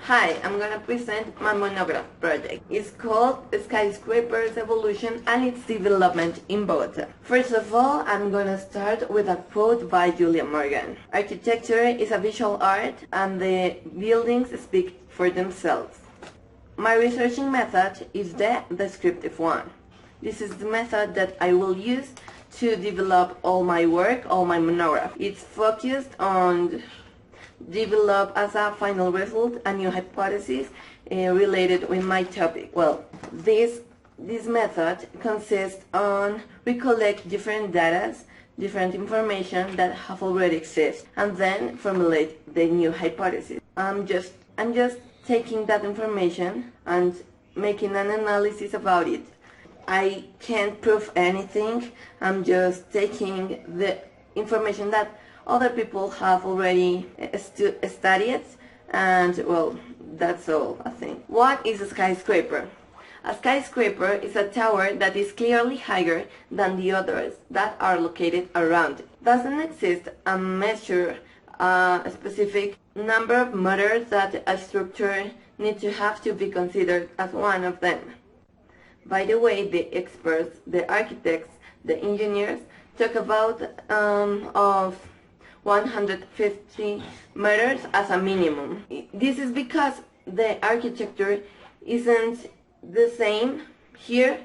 Hi, I'm gonna present my monograph project. It's called Skyscrapers Evolution and its Development in Bogota. First of all, I'm gonna start with a quote by Julia Morgan. Architecture is a visual art and the buildings speak for themselves. My researching method is the descriptive one. This is the method that I will use to develop all my work, all my monograph. It's focused on develop as a final result a new hypothesis related with my topic. Well, this method consists on recollect different data, different information that have already exist, and then formulate the new hypothesis. I'm just taking that information and making an analysis about it. I can't prove anything. I'm just taking the information that other people have already studied, and well, that's all, I think. What is a skyscraper? A skyscraper is a tower that is clearly higher than the others that are located around it. Doesn't exist a measure, a specific number of meters that a structure needs to have to be considered as one of them. By the way, the experts, the architects, the engineers talk about of 150 meters as a minimum. This is because the architecture isn't the same here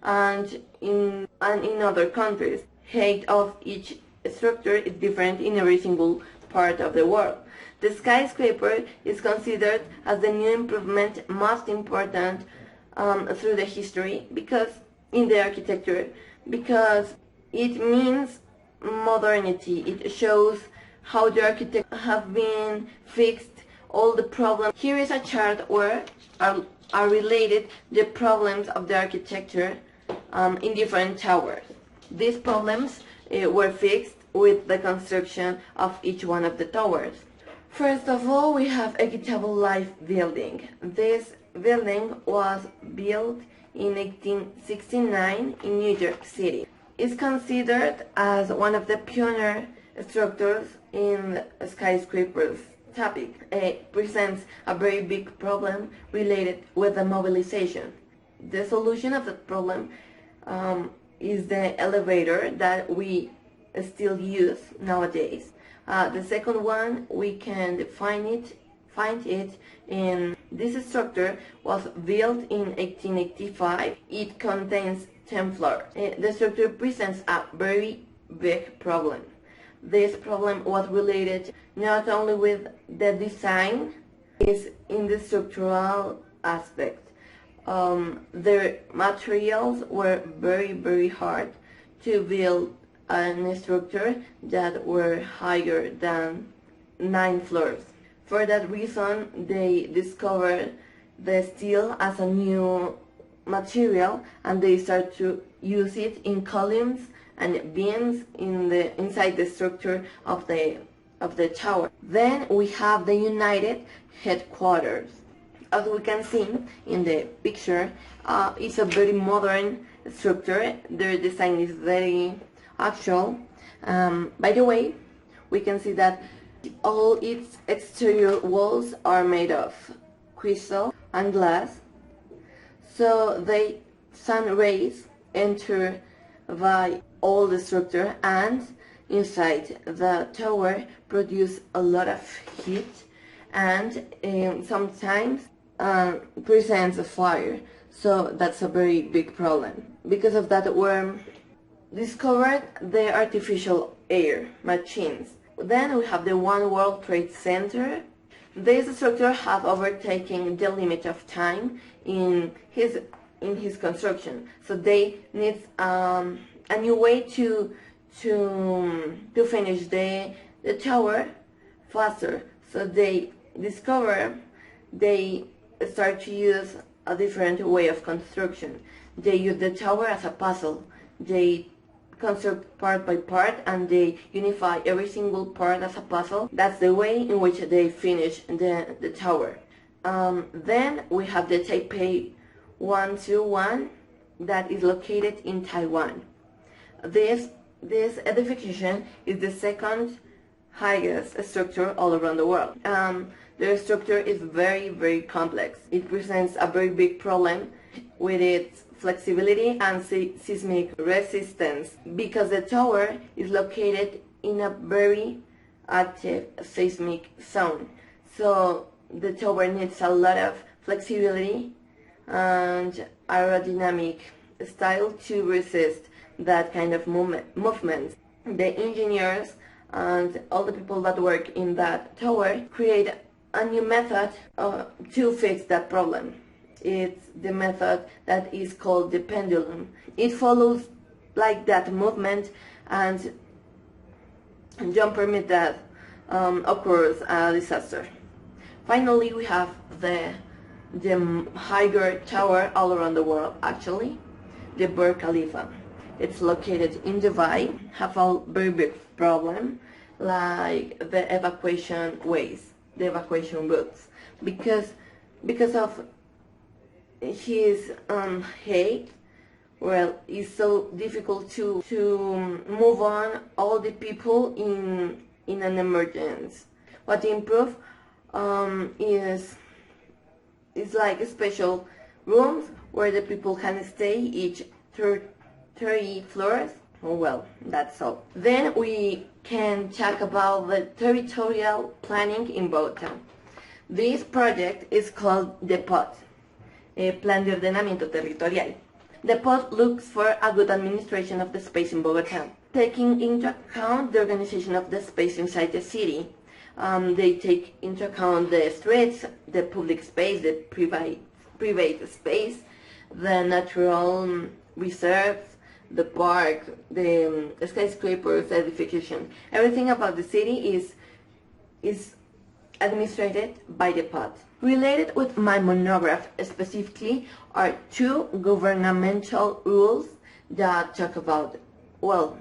and in other countries. Height of each structure is different in every single part of the world. The skyscraper is considered as the new improvement most important through the history because in the architecture, because it means modernity. It shows how the architects have been fixed all the problems. Here is a chart where are related the problems of the architecture in different towers. These problems were fixed with the construction of each one of the towers. First of all, we have Equitable Life building. This building was built in 1869 in New York City. Is considered as one of the pioneer structures in skyscrapers topic. It presents a very big problem related with the mobilization. The solution of that problem is the elevator that we still use nowadays. The second one, we can find it in this structure was built in 1885. It contains 10 floors. The structure presents a very big problem. This problem was related not only with the design, is in the structural aspect. The materials were very hard to build a structure that were higher than 9 floors. For that reason, they discovered the steel as a new material and they start to use it in columns and beams inside the structure of the tower. Then we have the United Headquarters. As we can see in the picture, it's a very modern structure. Their design is very actual. By the way, we can see that all its exterior walls are made of crystal and glass, so the sun rays enter by all the structure and inside the tower produce a lot of heat and sometimes presents a fire. So that's a very big problem. Because of that, we discovered the artificial air machines. Then we have the One World Trade Center. This structure has overtaken the limit of time in his construction, so they need a new way to finish the tower faster. So they start to use a different way of construction. They use the tower as a puzzle. They construct part by part and they unify every single part as a puzzle. That's the way in which they finish the tower. Then we have the Taipei 121 that is located in Taiwan. This edification is the second highest structure all around the world. Their structure is very complex. It presents a very big problem with its flexibility and seismic resistance because the tower is located in a very active seismic zone. So the tower needs a lot of flexibility and aerodynamic style to resist that kind of movements. The engineers and all the people that work in that tower create a new method to fix that problem. It's the method that is called the pendulum. It follows like that movement, and don't permit that occurs a disaster. Finally, we have the higher tower all around the world, actually, the Burj Khalifa. It's located in Dubai, have a very big problem, like the evacuation ways, the evacuation routes, because of his height. Well, it's so difficult to move on all the people in an emergency. What to improve is like special rooms where the people can stay, each 30 floors. Oh, well, that's all. Then we can talk about the territorial planning in Bogotá. This project is called the POT, Plan de Ordenamiento Territorial. The POT looks for a good administration of the space in Bogotá, taking into account the organization of the space inside the city. They take into account the streets, the public space, the private space, the natural reserves, the park, the skyscrapers, edification. Everything about the city is administrated by the POT. Related with my monograph specifically are two governmental rules that talk about, well,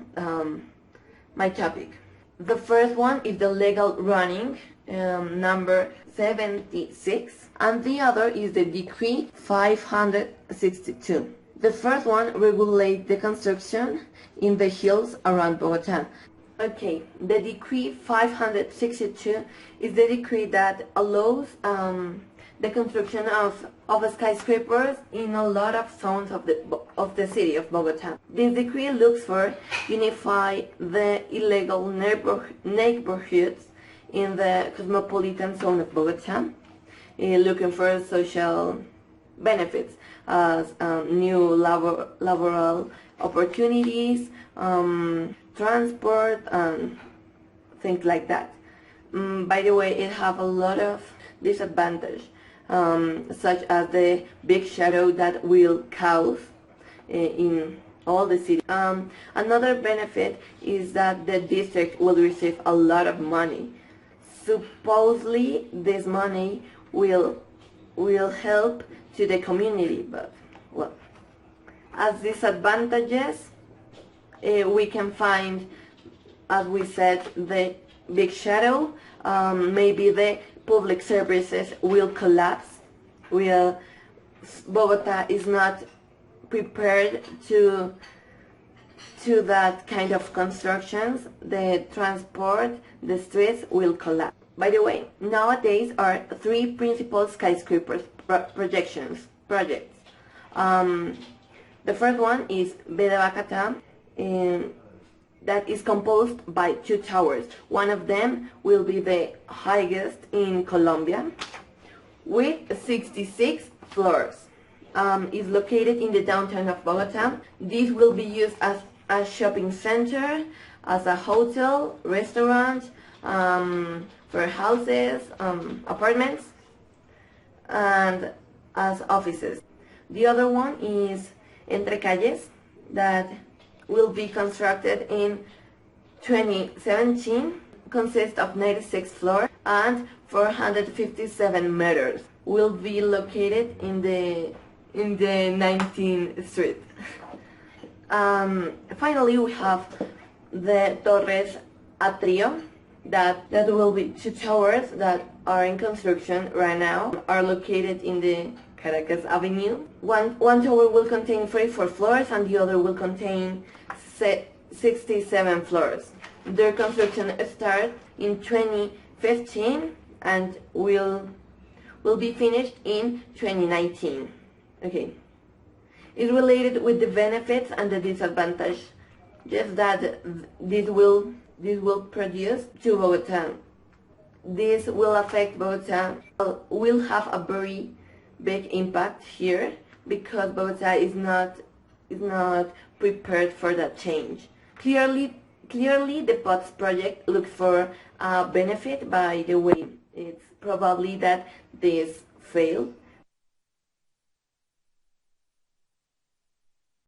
my topic. The first one is the legal running, number 76, and the other is the Decree 562. The first one regulates the construction in the hills around Bogotá. Okay, the Decree 562 is the decree that allows the construction of skyscrapers in a lot of zones of the city of Bogotá. This decree looks for unify the illegal neighborhoods in the cosmopolitan zone of Bogotá, looking for social benefits as new laboral opportunities, transport, and things like that. By the way, it have a lot of disadvantage, such as the big shadow that will cause in all the city. Another benefit is that the district will receive a lot of money. Supposedly, this money will help to the community, but well, as disadvantages, we can find, as we said, the big shadow. Maybe the public services will collapse. Bogotá is not prepared to that kind of constructions. The transport, the streets will collapse. By the way, nowadays are three principal skyscrapers projects. The first one is Bacatá, that is composed by two towers. One of them will be the highest in Colombia, with 66 floors. Is located in the downtown of Bogotá. This will be used as a shopping center, as a hotel, restaurant, for houses, apartments, and as offices. The other one is Entre Calles, that will be constructed in 2017, consists of 96 floors and 457 meters. Will be located in the 19th street. Finally, we have the Torres Atrio, that will be two towers that are in construction right now, are located in the Caracas Avenue. One tower will contain 34 floors and the other will contain 67 floors. Their construction started in 2015 and will be finished in 2019. Okay. It's related with the benefits and the disadvantages that this will produce to Bogota. This will affect Bogota, will have a very big impact here because Bogota is not prepared for that change. Clearly the POTS project looks for a benefit. By the way, it's probably that this failed